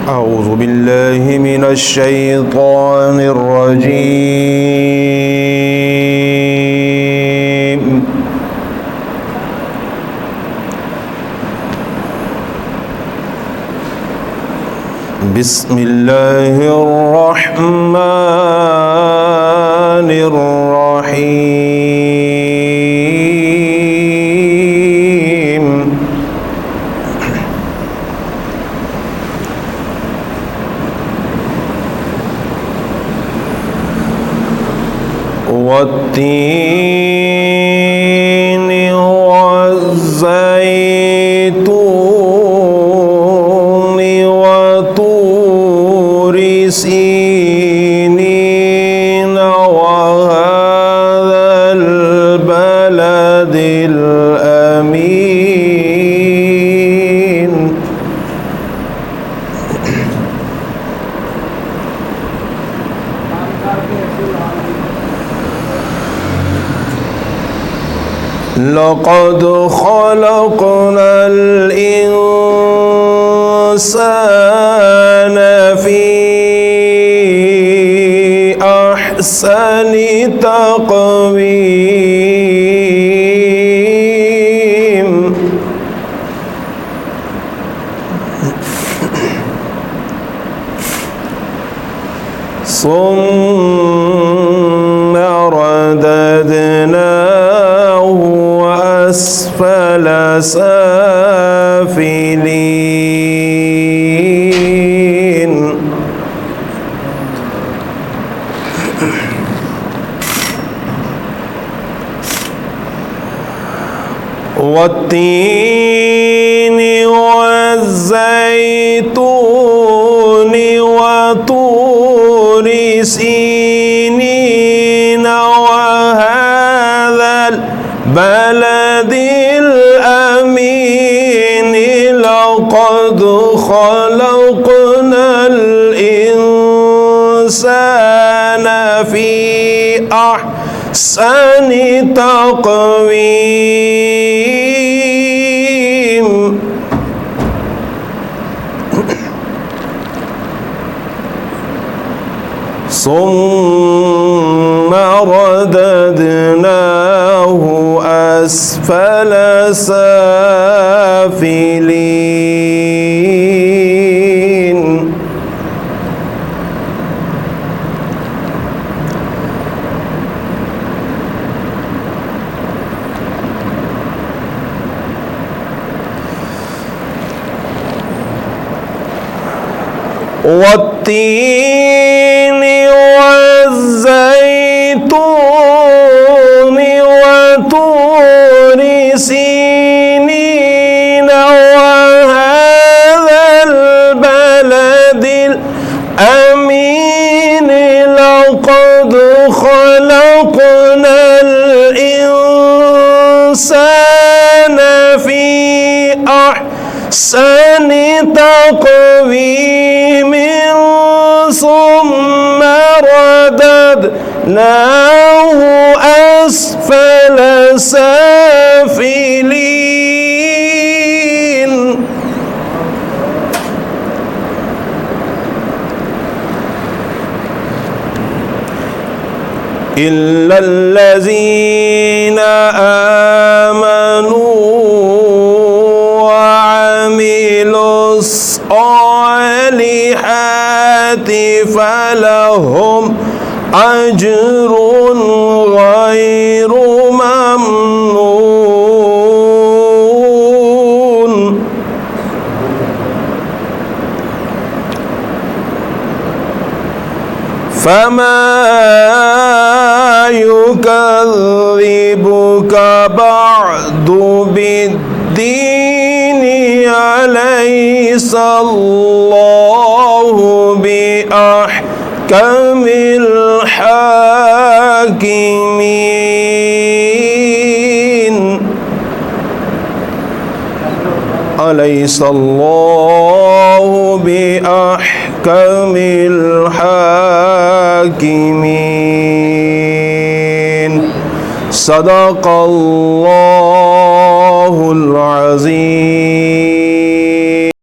أعوذ بالله من الشيطان الرجيم. بسم الله الرحمن الرحيم. والتين والزيتون وطور سينين وهذا البلد الأمين. لقد خلقنا الإنسان في أحسن تقويم. ثم رددناه أسفل سافلين. والتين والزيتون وطور سينين وهذا البلد الأمين. لقد خلقنا الإنسان في أحسن تقويم. ثم رددناه أسفل سافلين. والتين والزيتون وطور سينين وهذا البلد الأمين. لقد خلقنا الإنسان في أحسن تقويم. ثم رددناه أسفل سافلين. إلا الذين آمنوا وعملوا الصالحات فلهم أجر غير ممنون. فما يكذبك بعد بالدين. أليس الله بأحكم الحاكمين. أليس الله بأحكم الحاكمين. صدق الله